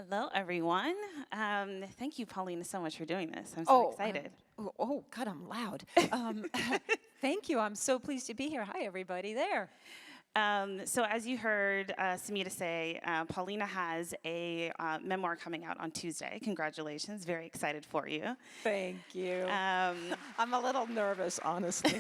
Hello, everyone. Thank you, Paulina, so much for doing this. I'm so excited. God, I'm loud. Um, Thank you. I'm so pleased to be here. Hi, everybody there. So as you heard Samita say, Paulina has a memoir coming out on Tuesday. Congratulations. Very excited for you. Thank you. Um, I'm a little nervous, honestly.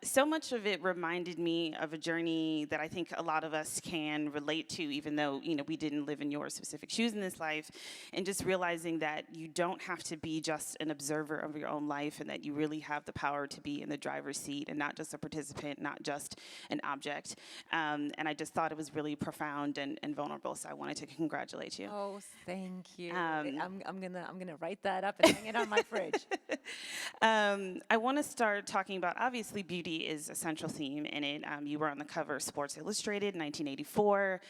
so much of it reminded me of a journey that I think a lot of us can relate to, even though we didn't live in your specific shoes in this life, and just realizing that you don't have to be just an observer of your own life, and that you really have the power to be in the driver's seat and not just a participant, not just an object. And I just thought it was really profound and vulnerable, so I wanted to congratulate you. Oh, thank you. I'm gonna write that up and hang it on my fridge. I want to start talking about, obviously, beauty is a central theme in it. You were on the cover of Sports Illustrated in 1984.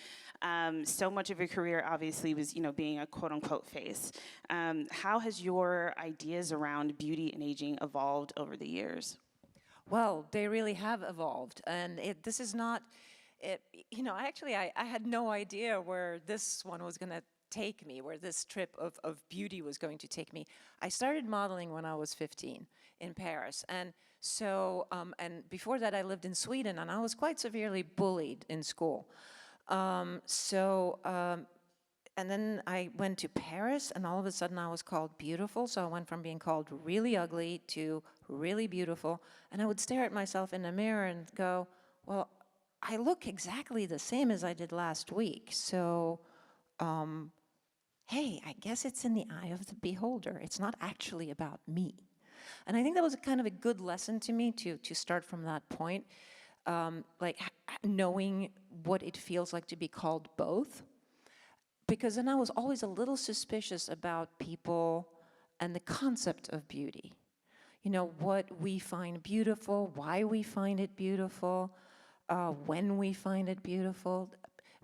So much of your career, obviously, was being a quote-unquote face. How has your ideas around beauty and aging evolved over the years? Well, they really have evolved, and this is not. I had no idea where this one was going to take me, where this trip of beauty was going to take me. I started modeling when I was 15 in Paris, and and before that I lived in Sweden, and I was quite severely bullied in school. Um, so um, and then I went to Paris, and all of a sudden I was called beautiful. So I went from being called really ugly to really beautiful. And I would stare at myself in the mirror and go, well, I look exactly the same as I did last week. So, hey, I guess it's in the eye of the beholder. It's not actually about me. And I think that was a kind of a good lesson to me to start from that point, knowing what it feels like to be called both. Because then I was always a little suspicious about people and the concept of beauty. You know, what we find beautiful, why we find it beautiful, when we find it beautiful.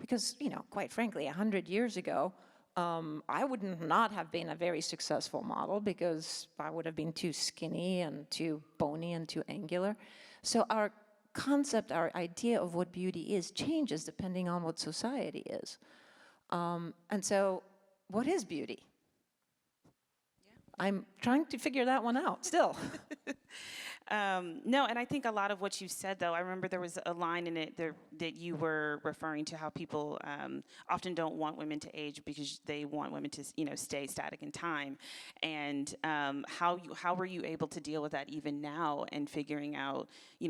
Because, quite frankly, 100 years ago, I would not have been a very successful model because I would have been too skinny and too bony and too angular. So our concept, our idea of what beauty is changes depending on what society is. And so, what is beauty? I'm trying to figure that one out still. No, and I think a lot of what you said, though, I remember there was a line in it there, that you were referring to how people often don't want women to age because they want women to, stay static in time. And how were you able to deal with that even now and figuring out,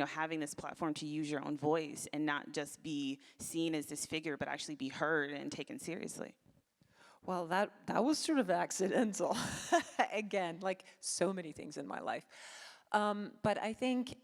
having this platform to use your own voice and not just be seen as this figure, but actually be heard and taken seriously? Well, that was sort of accidental. Again, like so many things in my life. But I think,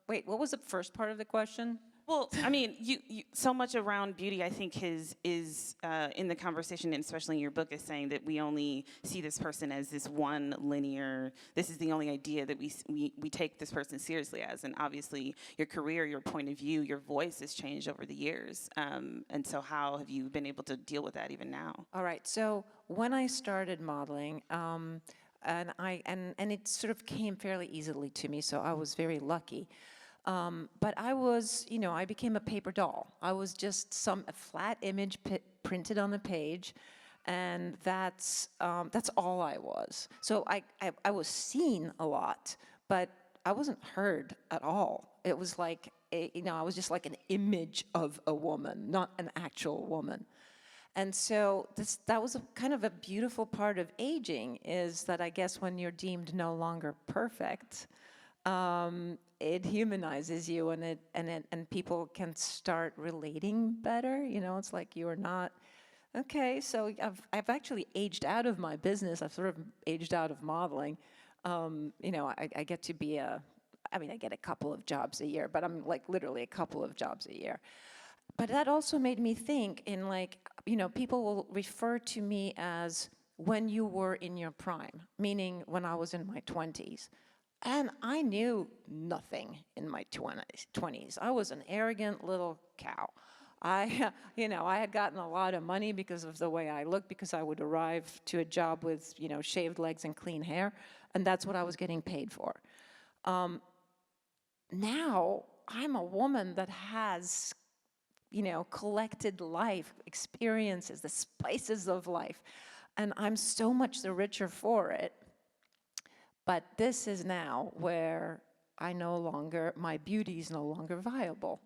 wait, what was the first part of the question? Well, I mean, you so much around beauty, I think, is in the conversation, and especially in your book, is saying that we only see this person as this one linear. This is the only idea that we take this person seriously as. And obviously, your career, your point of view, your voice has changed over the years. And so, how have you been able to deal with that even now? All right. So when I started modeling, and it sort of came fairly easily to me, so I was very lucky. But I was, I became a paper doll. I was just a flat image printed on a page, and that's all I was. So I was seen a lot, but I wasn't heard at all. It was like, I was just like an image of a woman, not an actual woman. And so that was kind of a beautiful part of aging, is that I guess when you're deemed no longer perfect, it humanizes you, and people can start relating better. It's like you're not okay. So I've actually aged out of my business. I've sort of aged out of modeling. I get to be I get a couple of jobs a year, but I'm like literally a couple of jobs a year. But that also made me think in people will refer to me as when you were in your prime, meaning when I was in my 20s. And I knew nothing in my 20s. I was an arrogant little cow. I had gotten a lot of money because of the way I looked, because I would arrive to a job with, shaved legs and clean hair, and that's what I was getting paid for. Now, I'm a woman that has collected life experiences, the spices of life. And I'm so much the richer for it. But this is now where my beauty is no longer viable.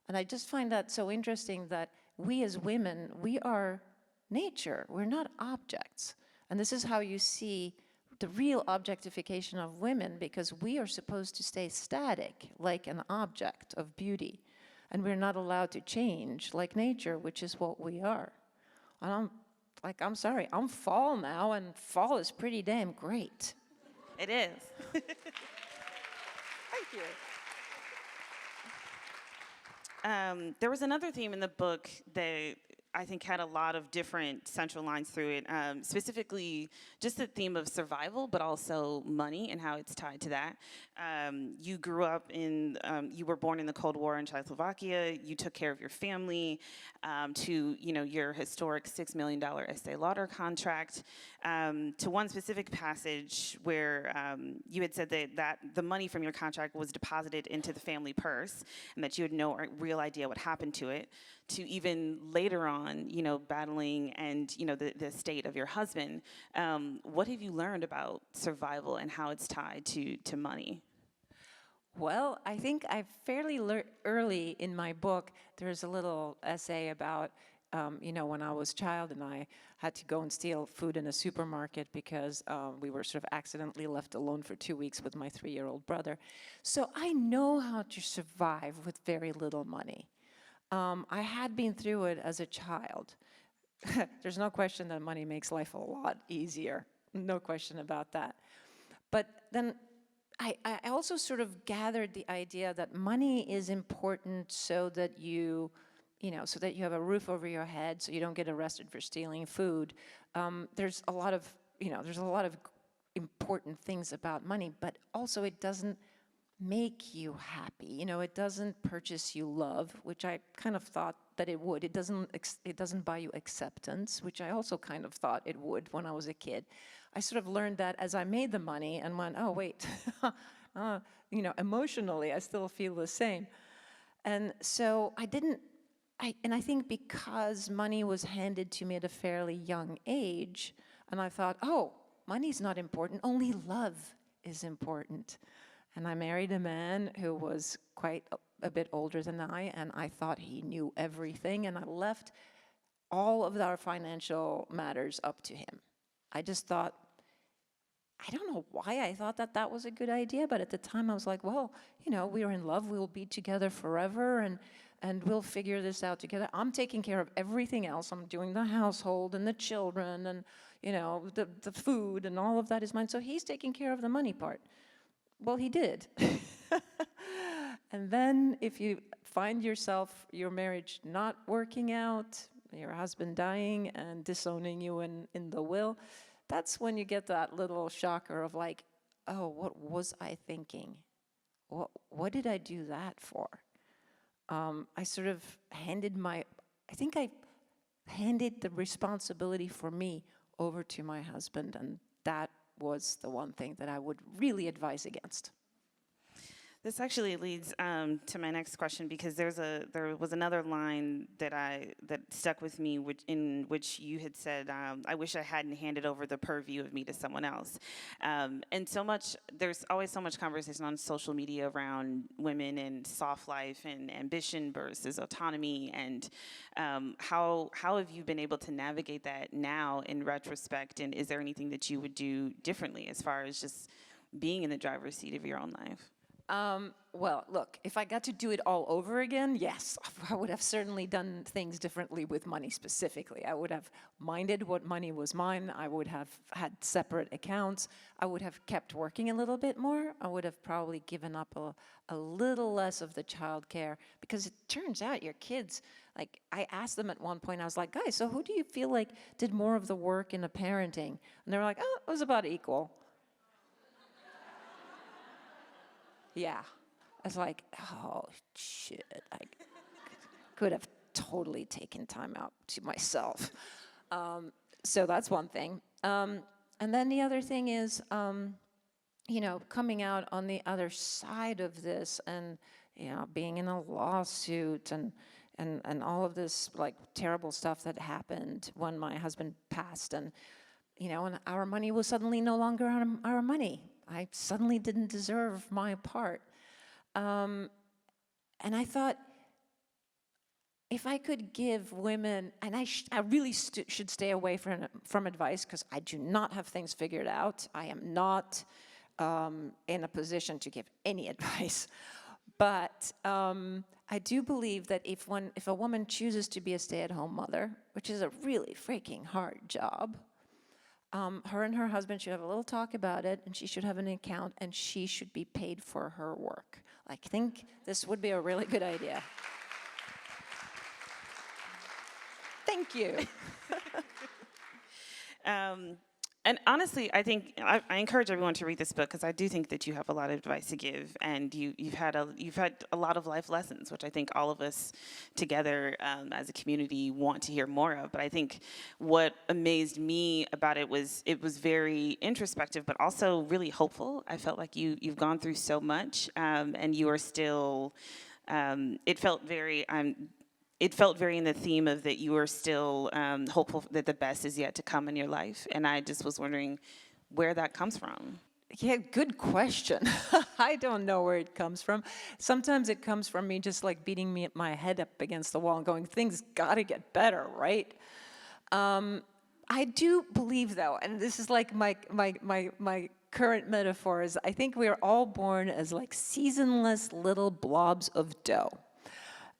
And I just find that so interesting that we as women, we are nature, we're not objects. And this is how you see the real objectification of women, because we are supposed to stay static, like an object of beauty. And we're not allowed to change, like nature, which is what we are. And I'm sorry, I'm fall now, and fall is pretty damn great. It is. Thank you. There was another theme in the book that I think had a lot of different central lines through it, specifically just the theme of survival, but also money and how it's tied to that. You grew up you were born in the Cold War in Czechoslovakia. You took care of your family to, your historic $6 million Estee Lauder contract, to one specific passage where you had said that the money from your contract was deposited into the family purse and that you had no real idea what happened to it, to even later on, battling and, the state of your husband. What have you learned about survival and how it's tied to money? Well, I think I fairly early in my book, there's a little essay about, when I was a child and I had to go and steal food in a supermarket because we were sort of accidentally left alone for 2 weeks with my 3-year-old brother. So I know how to survive with very little money. I had been through it as a child. There's no question that money makes life a lot easier. No question about that. But then I also sort of gathered the idea that money is important so that you have a roof over your head, so you don't get arrested for stealing food. There's a lot of important things about money, but also it doesn't make you happy. It doesn't purchase you love, which I kind of thought that it would. It doesn't buy you acceptance, which I also kind of thought it would when I was a kid. I sort of learned that as I made the money and went, oh wait, emotionally I still feel the same. And so I think because money was handed to me at a fairly young age, and I thought, oh, money's not important, only love is important. And I married a man who was quite a bit older than I, and I thought he knew everything, and I left all of our financial matters up to him. I just thought, I don't know why I thought that was a good idea, but at the time I was like, well, we are in love, we'll be together forever, and we'll figure this out together. I'm taking care of everything else. I'm doing the household and the children and, the food and all of that is mine. So he's taking care of the money part. Well, he did. And then if you find your marriage not working out, your husband dying and disowning you in the will, that's when you get that little shocker of like, oh, what was I thinking? What did I do that for? I sort of handed the responsibility for me over to my husband, and that was the one thing that I would really advise against. This actually leads to my next question, because there was another line that stuck with me, in which you had said, "I wish I hadn't handed over the purview of me to someone else." And there's always so much conversation on social media around women and soft life and ambition versus autonomy, and how have you been able to navigate that now in retrospect? And is there anything that you would do differently as far as just being in the driver's seat of your own life? Well, look, if I got to do it all over again, yes, I would have certainly done things differently with money specifically. I would have minded what money was mine. I would have had separate accounts. I would have kept working a little bit more. I would have probably given up a little less of the childcare, because it turns out your kids, like I asked them at one point, I was like, guys, so who do you feel like did more of the work in the parenting? And they were like, oh, it was about equal. Yeah. I was like, oh, shit. I could have totally taken time out to myself. So that's one thing. And then the other thing is, coming out on the other side of this and, being in a lawsuit and, and all of this like terrible stuff that happened when my husband passed, and and our money was suddenly no longer our money. I suddenly didn't deserve my part. And I thought, if I could give women, and I really should stay away from advice, because I do not have things figured out. I am not in a position to give any advice. But I do believe that if a woman chooses to be a stay-at-home mother, which is a really freaking hard job, her and her husband should have a little talk about it, and she should have an account, and she should be paid for her work. I think this would be a really good idea. Thank you. And honestly, I think I encourage everyone to read this book, because I do think that you have a lot of advice to give, and you've had a lot of life lessons, which I think all of us together as a community want to hear more of. But I think what amazed me about it was very introspective, but also really hopeful. I felt like you've gone through so much, and you are still. It felt very in the theme of that you are still hopeful that the best is yet to come in your life. And I just was wondering where that comes from. Yeah, good question. I don't know where it comes from. Sometimes it comes from me just like beating my head up against the wall and going, things gotta get better, right? I do believe though, and this is like my current metaphor, is I think we are all born as like seasonless little blobs of dough.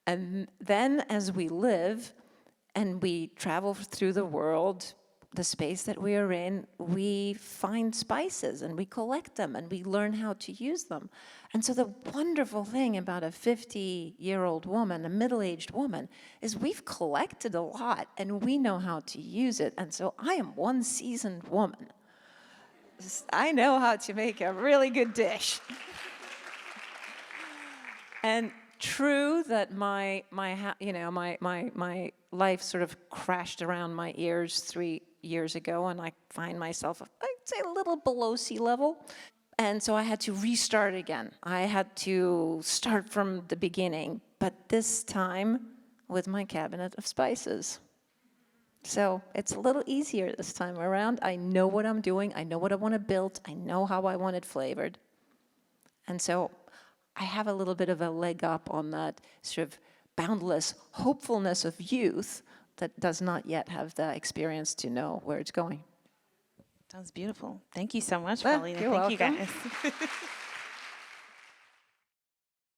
And then as we live and we travel through the world, the space that we are in, we find spices and we collect them and we learn how to use them. And so the wonderful thing about a 50-year-old woman, a middle-aged woman, is we've collected a lot and we know how to use it. And so I am one seasoned woman. I know how to make a really good dish. And true that my life sort of crashed around my ears 3 years ago, and I find myself, I'd say, a little below sea level. And so I had to restart again. I had to start from the beginning, but this time with my cabinet of spices. So it's a little easier this time around. I know what I'm doing. I know what I want to build. I know how I want it flavored. And so I have a little bit of a leg up on that sort of boundless hopefulness of youth that does not yet have the experience to know where it's going. Sounds beautiful. Thank you so much, Well, Paulina. you're Thank welcome. you guys.